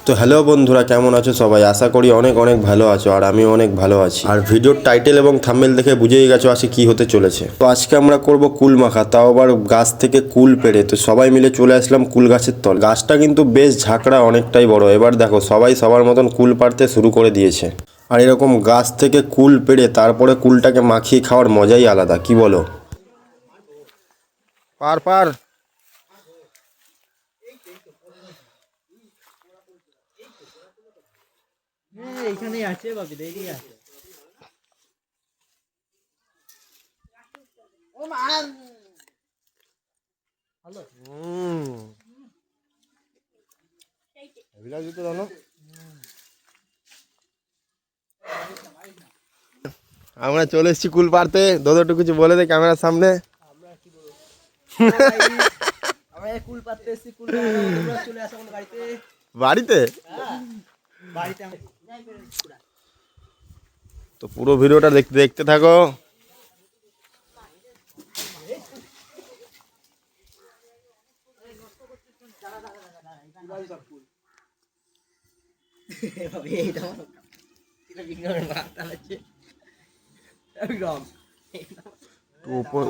তো হ্যালো বন্ধুরা, কেমন আছো সবাই? আশা করি অনেক অনেক ভালো আছো, আর আমি অনেক ভালো আছি। আর ভিডিওর টাইটেল এবং থাম্বনেল দেখে বুঝেই গেছো আজকে কি হতে চলেছে। তো আজকে আমরা করব কুল মাখা, তাও আবার গাছ থেকে কুল পেড়ে। তো সবাই মিলে চলে আসলাম কুল গাছের তল। গাছটা কিন্তু বেশ ঝাঁকড়া, অনেকটাই বড়। এবার দেখো সবাই সবার মতন কুল পাড়তে শুরু করে দিয়েছে। আর এরকম গাছ থেকে কুল পেড়ে তারপরে কুলটাকে মাখিয়ে খাওয়ার মজাই আলাদা, কি বলো? পার পার এইখানেই আছে বাবি, দেখি আছে। ও মা, হ্যালো। এগুলা জুতো জানো? আমরা চলে এসেছি কুল পাড়তে। দাদা কিছু বলে দে ক্যামেরার সামনে। আমরা কুল পাততে এসেছি, কুল পাড়ানো, তোমরা চলে আসো আমার বাড়িতে। বাড়িতে? বাড়িতে তো পুরো ভিডিওটা দেখতে থাকো।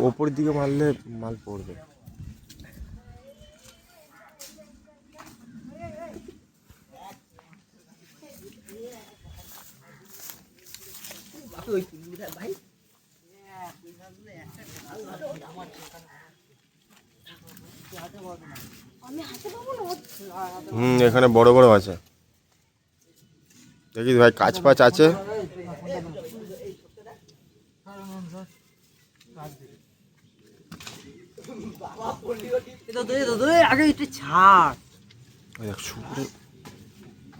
ওপর দিকে মারলে মাল পড়বে। ভাই এখানে বড় বড় আছে, দেখিস ভাই, কাছ পাচ আছে। আগে একটু ছাড়,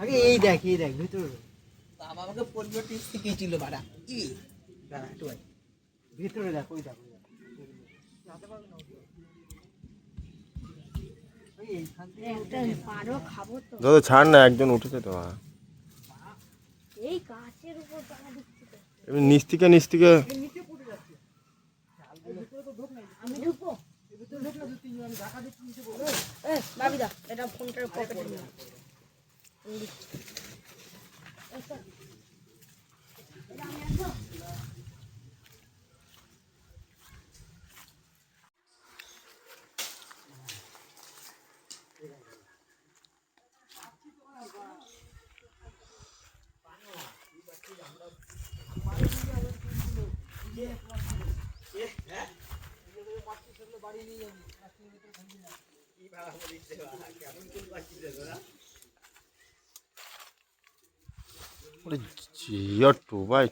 আগে এই দেখ ভিতরে। বাবা আমাকে পোলিও টিপস শিখিয়েছিল বাড়া। কি দাঁড়া একটু ভাই, ভিতরে দেখ, ওই দেখ দাদা ছাড় না, একজন উঠেছে তো। এই গাছের উপর টাকা দিচ্ছি তো। এমনি নিচ থেকে আমি ঢুকবো। বাবিদা, এটা ফোনটার পকেটে নিয়ে টুবাই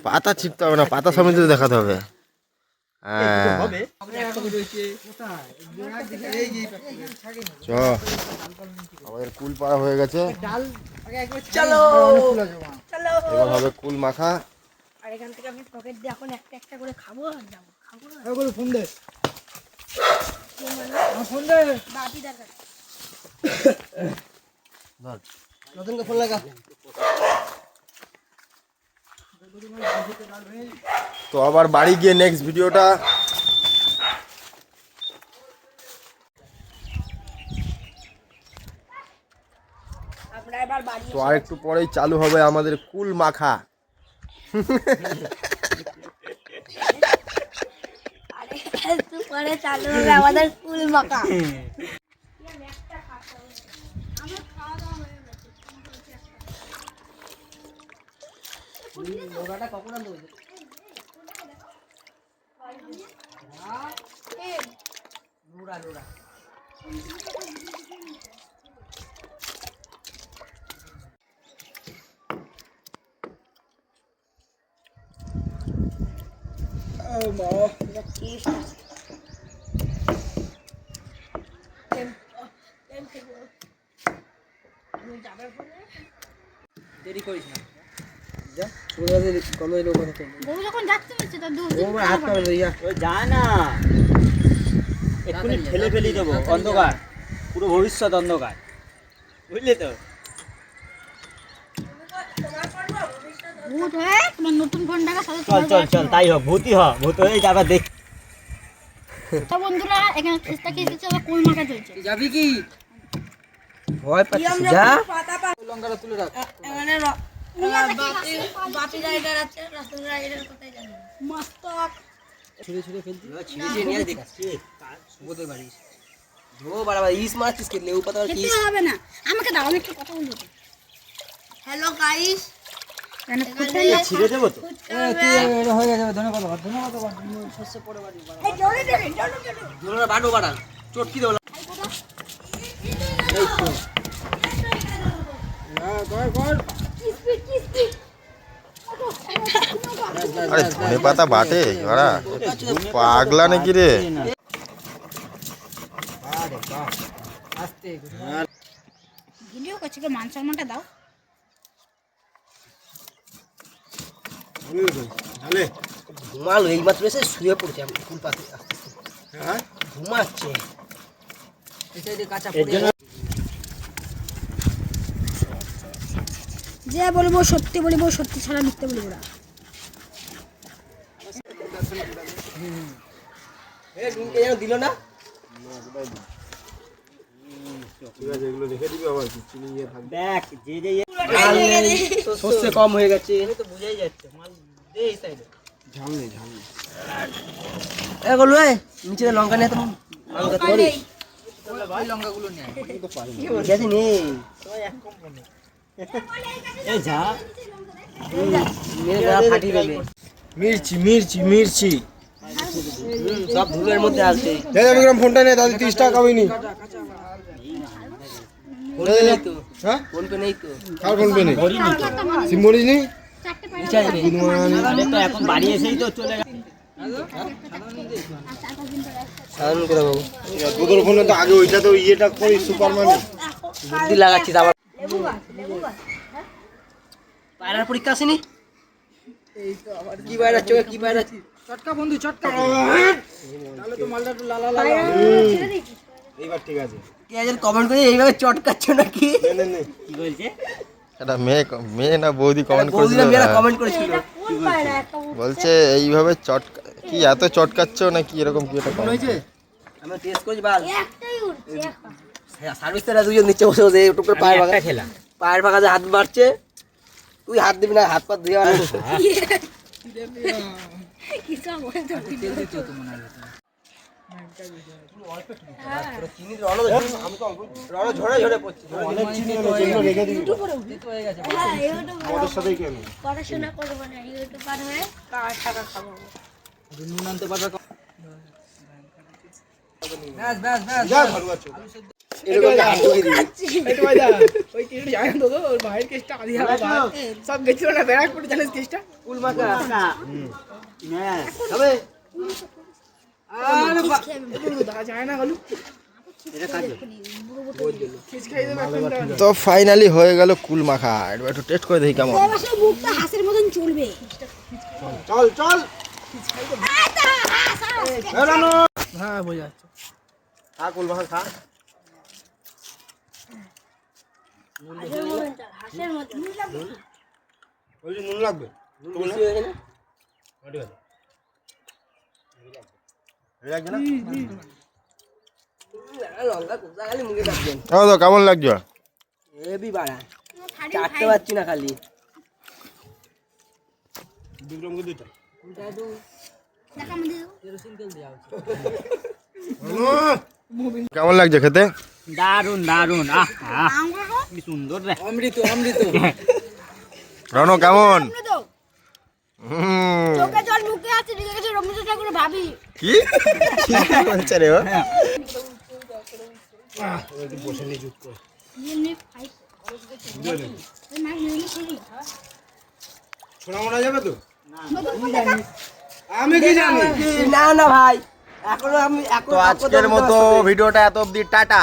পাতা ছিটতে হবে না, পাতা সমেত দেখাতে হবে। হ্যাঁ আমাদের কুল পাড়া হয়ে গেছে। চলো চলো। এবার হবে কুল মাখা। আর এখান থেকে আমি পকেট দিয়ে এখন একটা একটা করে খাবো আর যাবো। খাবো না ফোন দে, ফোন দে বাপিদার কাছে। নতুন করে ফোন লাগা। তো আবার বাড়ি গিয়ে নেক্সট ভিডিওটা। আমরা এবার বাড়ি তো আর একটু পরেই চালু হবে আমাদের কুল মাখা। আরে একটু পরে চালু হবে আমাদের কুল মাখা। আমার খাওয়া দাওয়া হয়ে গেছে। লোগাটা কখন আনতে বলছে? লোড়া দেরি করিস না। বউ যখন যাচ্ছে বলছে তার দূর হাত পা লইয়া ওই যায় না, এক্ষুনি ঠেলে ফেলি দেবো, অন্ধকার, পুরো ভবিষ্যৎ অন্ধকার, বুঝলি তো? ভূত হয়ে তোমার নতুন ফোনটাকে সাথে চল চল চল, তাই হোক, ভূতই হ, ভূত হয়ে যাবার দেখ। তো বন্ধুরা এখানে চেষ্টা কি দিচ্ছে আবার কোল মাখা চলছে যাবি কি ভয় পাচ্ছিস যা লঙ্কাটা তুলে রাখ এখানে বাপি রাইডার আছে রাসেল রাইডার কোথায় যাবে মস্তক ছুঁড়ে ছুঁড়ে ফেলছি ছিঁড়ে নিয়ে দেখাচ্ছি সুবোধের বাড়ি ধো বাড়াবা ইস মারছিস কে লেউ পাতা কি খেতে হবে না আমাকে দাও আমি একটু কথা বলবো হ্যালো গাইস ছিঁড়ে দেবো তো। হয়ে যাবে ধন্যবাদ শস্য পড়ে বাড়ি এই জলে দে জলে দে ধরে বাড়ো বাড়া চটকি দেবো এই তো না কর কিসপি আরে ধনে পাতা বাটে ওরা পাগলা নাকি রে? আরে বাহ আস্তে ভিডিও করছি কে মান সম্মানটা দাও ঘুমালো এই মাত্র এসে শুয়ে পড়ছে আমি ফুল পাতে হ্যাঁ ঘুমাচ্ছে এই সাইডে কাঁচা পড়ে যে বলবো সত্যি বলবো সত্যি ছাড়া মিথ্যে বলবো না এ ঢুকে যেন দিল না দেখ যে যে শস্য কম হয়ে গেছে তো বুঝাই যাচ্ছে, মাল দে এই সাইডে। এ গলু এ নিচে লঙ্কা নিয়ে তো লঙ্কা তো নেই গেছে নেই এই যা মেরে গা ফাটি দেবে মির্চি মির্চি মির্চি সব ধুলের মধ্যে আসবে ফোনটা নেই দাদি 30 টাকা হয়নি ফোন পে নেই তো হ্যাঁ ফোন পে নেই তো কার ফোন পে নেই সিম বলিস নি চারটে পায়ে নিচে আসবে আরে তো এখন বাড়ি এসেই তো চলে গেল। সাধারণ করে বাবু তোদের ফোনে তো আগে ওইটা তো ইয়েটা করি সুপারম্যান বুদ্ধি লাগাচ্ছিস আবার পায়রার পরীক্ষা আসেনি এই তো আবার কি বাইরে চোখে কি বাইরে চটকা বন্ধু চটকা তাহলে তো মালটা একটু লালা লালা ছেড়ে দিই এইবার ঠিক আছে কে আজ কমেন্ট করে এইভাবে চটকাচ্ছ নাকি নে নে কি বলছে? একটা মেয়ে না বৌদি কমেন্ট করেছিল বৌদিরা মেয়েরা না? কমেন্ট করেছিল এটা কোন পায়রা একটা বলছে এইভাবে চটকা কি এত চটকাচ্ছ না কি এরকম কি একটা comment হয়েছে আমি টেস্ট করেছি বাল একটাই উঠছে একটা সার্ভিস তারা দুজন নিচে বসে বসে একটু করে পায়ের একটা ভাগা খেলাম। পায়ের ভাগাতে হাত মারছে তুই হাত দিবি না হাত পা ধুয়ে আর কিছু বলে তো রণ ঝরে ঝরে পড়ছে অনেক চিনি হলো যেগুলো রেখে দিবি হ্যাঁ ইউটিউব আমাদের সাথেই কেন পড়াশোনা করবো না ইউটিউবার হয়ে টাকা খাবো নুন আনতে পারবে ব্যাস ব্যাস ব্যাস যা ভালো আছো এরকম হাত ঢুকিয়ে দিবি কুল মাখা হ্যাঁ, খাবে তো ফাইনালি হয়ে গেল কুল মাখা এবার একটু টেস্ট করে দেখি কেমন অবশ্য মুখটা হাসির মতন চলবে চল চল হ্যাঁ বোঝা যাচ্ছে খা কুল মাখা খা হাসির মতন বলছি নুন লাগবে বেশি হয়ে গেলে লাগবে না লঙ্কা কোথা খালি মুখে রাখবেন তো কেমন লাগছে হেভি বাড়া চাটতে পারছি না খালি দুটো মুখে দুটো টাকা আমাদের কেমন লাগছে খেতে দারুন দারুন, আহ আহ, আমরা কি সুন্দর রে। অমৃত অমৃত রনো কেমন তো হুম, চোখে জল মুখে আছে নিজে কাছে রবীন্দ্র ঠাকুর ভাবি কি কি বলছে রে ও? বসে নিয়ে চুপ করে এমনি ফাইট এই মাছ নিয়ে শুনি ছোড়া মোড়া যাবে তো আমি কি জানি না না ভাই এখনো আমি তো আজকের মতো ভিডিওটা এত অবধি টাটা।